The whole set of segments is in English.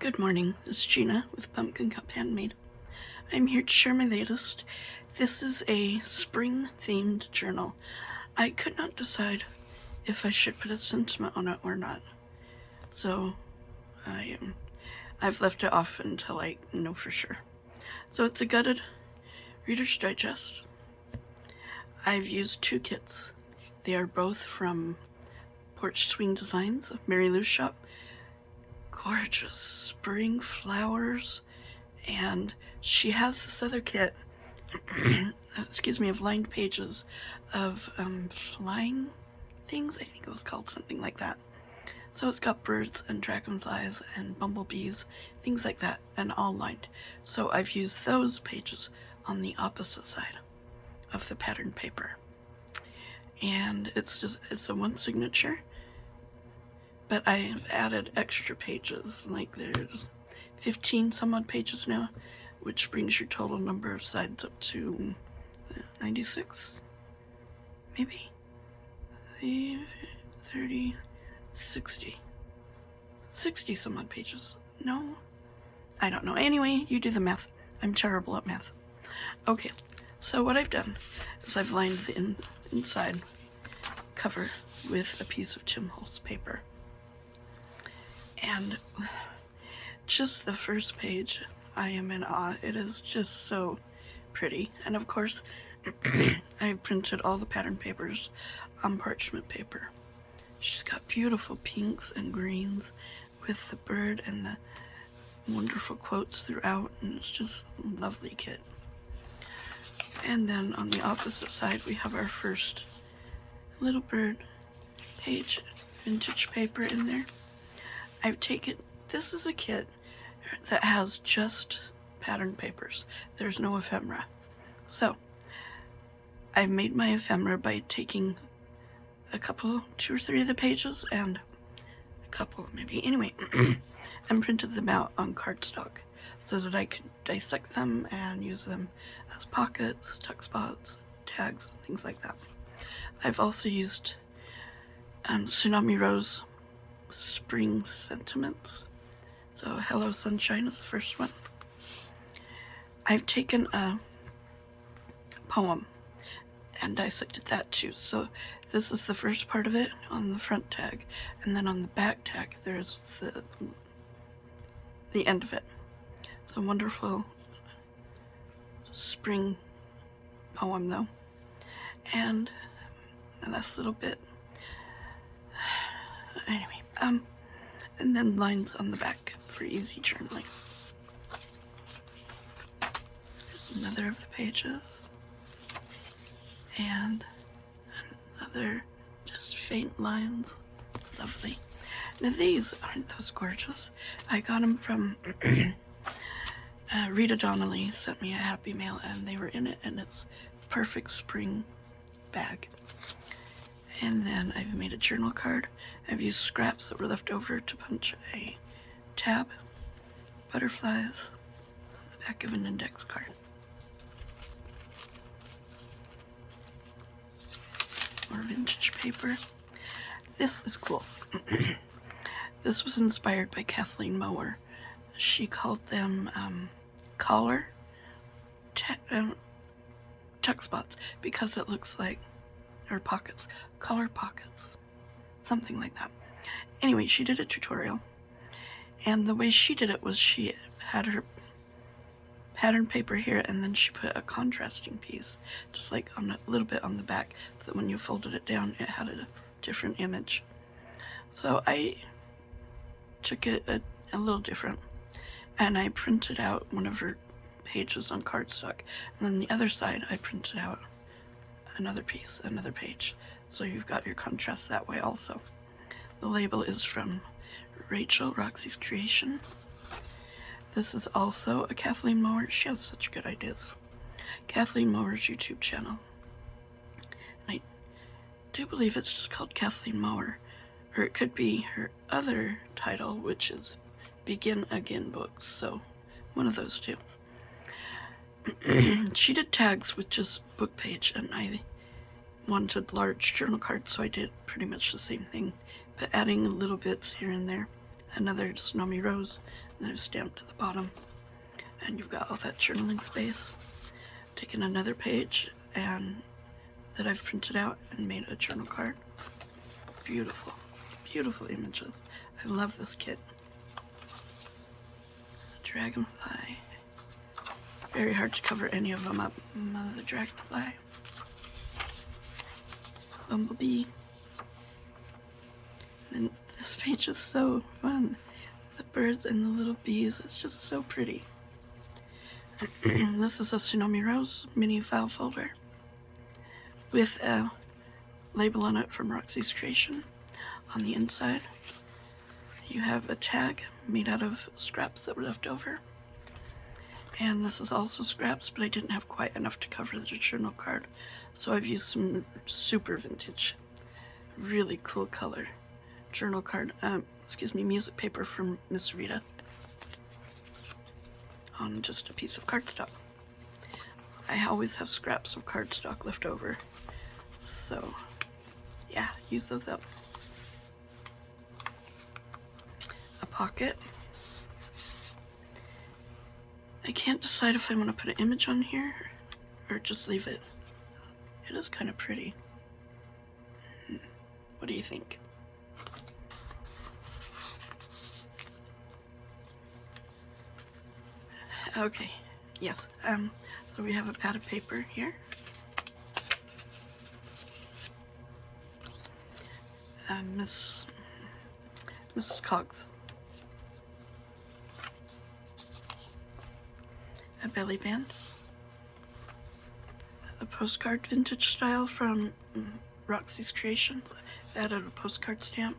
Good morning, this is Gina with Pumpkin Cup Handmade. I'm here to share my latest. This is a spring-themed journal. I could not decide if I should put a sentiment on it or not, so I've left it off until I know for sure. So it's a gutted Reader's Digest. I've used two kits. They are both from Porch Swing Designs of Mary Lou's shop. Gorgeous spring flowers, and she has this other kit of lined pages of flying things. I think it was called something like that. So it's got birds and dragonflies and bumblebees, things like that, and all lined. So I've used those pages on the opposite side of the pattern paper, and it's a one signature. But I've added extra pages, like there's 15 some odd pages now, which brings your total number of sides up to 96, maybe? 30, 60 some odd pages. No? I don't know. Anyway, you do the math. I'm terrible at math. Okay, so what I've done is I've lined the inside cover with a piece of Tim Holtz paper. And just the first page, I am in awe. It is just so pretty. And of course, I printed all the pattern papers on parchment paper. She's got beautiful pinks and greens with the bird and the wonderful quotes throughout, and it's just a lovely kit. And then on the opposite side, we have our first little bird page, vintage paper in there. This is a kit that has just pattern papers. There's no ephemera. So, I've made my ephemera by taking two or three of the pages and a couple maybe, anyway, and printed them out on cardstock so that I could dissect them and use them as pockets, tuck spots, tags, things like that. I've also used Tsunami Rose Spring Sentiments. So Hello Sunshine is the first one. I've taken a poem and dissected that too. So this is the first part of it on the front tag, and then on the back tag there's the end of it. It's a wonderful spring poem though. And the last little bit. Anyway, and then lines on the back for easy journaling. There's another of the pages, and another just faint lines. It's lovely. Now these, aren't those gorgeous? I got them from Rita Donnelly sent me a happy mail, and they were in it, and it's perfect spring bag. And then I've made a journal card. I've used scraps that were left over to punch a tab, butterflies, on the back of an index card. More vintage paper. This is cool. This was inspired by Kathleen Mower. She called them collar tuck spots because it looks like, or pockets, collar pockets, something like that. Anyway, she did a tutorial, and the way she did it was she had her pattern paper here, and then she put a contrasting piece, just like on a little bit on the back, so that when you folded it down, it had a different image. So I took it a little different, and I printed out one of her pages on cardstock, and then the other side I printed out another piece, another page. So you've got your contrast that way also. The label is from Rachel, Roxy's Creation. This is also a Kathleen Mower. She has such good ideas. Kathleen Mower's YouTube channel. And I do believe it's just called Kathleen Mower. Or it could be her other title, which is Begin Again Books. So one of those two. She did tags with just book page, and I wanted large journal cards, so I did pretty much the same thing, but adding little bits here and there. Another Tsunami Rose, And I've stamped at the bottom. And you've got all that journaling space. Taken another page and that I've printed out and made a journal card. Beautiful, beautiful images. I love this kit. Dragonfly. Very hard to cover any of them up. Another dragonfly. Bumblebee. And this page is so fun. The birds and the little bees, it's just so pretty. This is a Tsunami Rose mini file folder with a label on it from Roxy's Creation. On the inside, you have a tag made out of scraps that were left over. And this is also scraps, but I didn't have quite enough to cover the journal card, so I've used some super vintage, really cool color journal card, music paper from Miss Rita on just a piece of cardstock. I always have scraps of cardstock left over, so yeah, use those up. A pocket. I can't decide if I want to put an image on here or just leave it. It is kind of pretty. What do you think? Okay, yes. So we have a pad of paper here. Mrs. Cogs. A belly band. A postcard vintage style from Roxy's Creation. Added a postcard stamp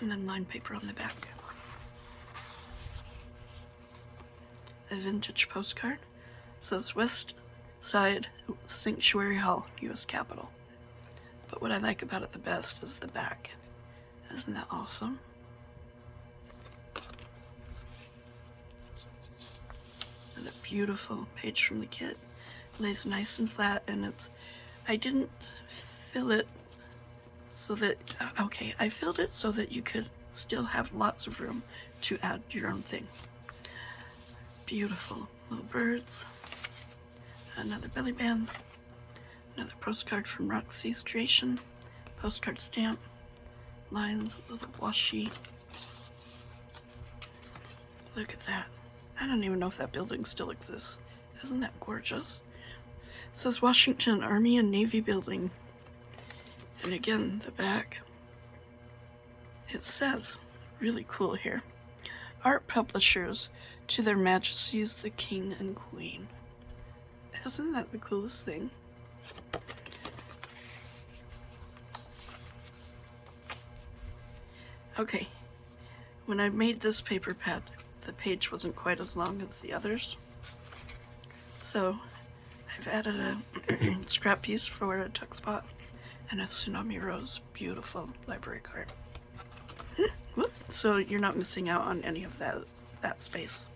and then lined paper on the back. A vintage postcard. Says West Side Sanctuary Hall, U.S. Capitol. But what I like about it the best is the back. Isn't that awesome? And a beautiful page from the kit. It lays nice and flat, and I didn't fill it so that, I filled it so that you could still have lots of room to add your own thing. Beautiful little birds. Another belly band. Another postcard from Roxy's Creation. Postcard stamp. Lines, little washi. Look at that. I don't even know if that building still exists. Isn't that gorgeous? It says Washington Army and Navy Building. And again, the back. It says, really cool here, Art Publishers to Their Majesties the King and Queen. Isn't that the coolest thing? Okay, when I made this paper pad, the page wasn't quite as long as the others. So I've added a scrap piece for a tuck spot and a Tsunami Rose beautiful library card. So you're not missing out on any of that space.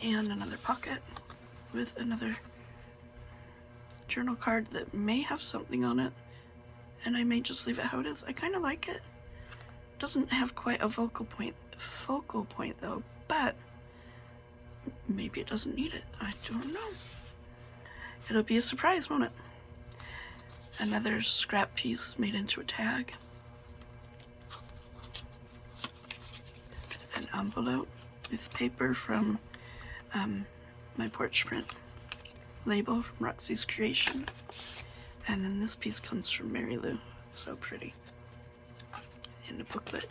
And another pocket with another journal card that may have something on it, and I may just leave it how it is. I kind of like it. Doesn't have quite a focal point though, but maybe it doesn't need it. I don't know. It'll be a surprise, won't it? Another scrap piece made into a tag. An envelope with paper from my Porch print label from Roxy's Creation. And then this piece comes from Mary Lou. It's so pretty. In a booklet.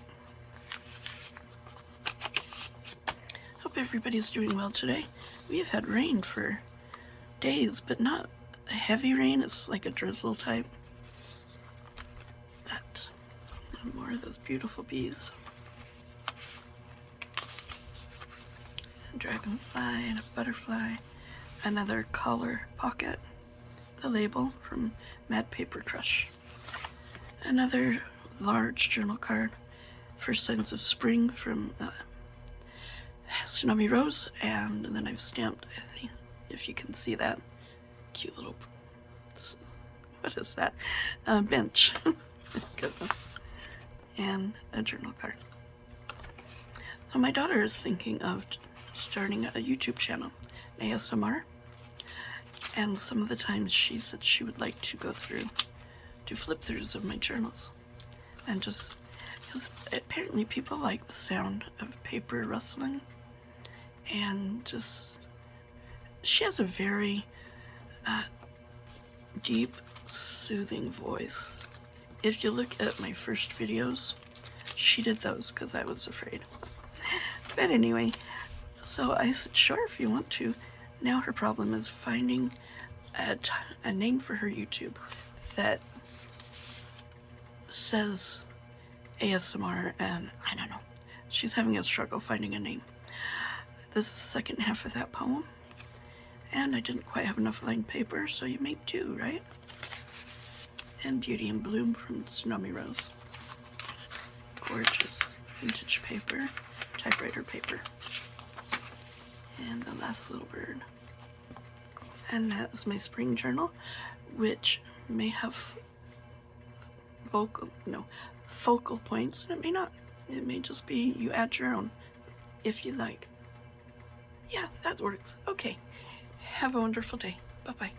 Hope everybody's doing well today. We have had rain for days, but not a heavy rain. It's like a drizzle type. But more of those beautiful bees. A dragonfly and a butterfly. Another collar pocket. The label from Mad Paper Crush. Another large journal card for Signs of Spring from Tsunami Rose, and then I've stamped, I think, if you can see that cute little, what is that, bench. Goodness. And a journal card. So my daughter is thinking of starting a YouTube channel, ASMR, and some of the times she said she would like to go through, do flip-throughs of my journals, and just, because apparently people like the sound of paper rustling, and just, she has a very deep, soothing voice. If you look at my first videos, she did those because I was afraid. But anyway, so I said, sure, if you want to. Now her problem is finding a name for her YouTube that says ASMR, and I don't know. She's having a struggle finding a name. This is the second half of that poem, and I didn't quite have enough lined paper, so you make do, right? And Beauty and Bloom from Tsunami Rose. Gorgeous vintage paper, typewriter paper. And the last little bird. And that is my spring journal, which may have focal points, and it may not. It may just be you add your own, if you like. Yeah, that works. Okay. Have a wonderful day. Bye-bye.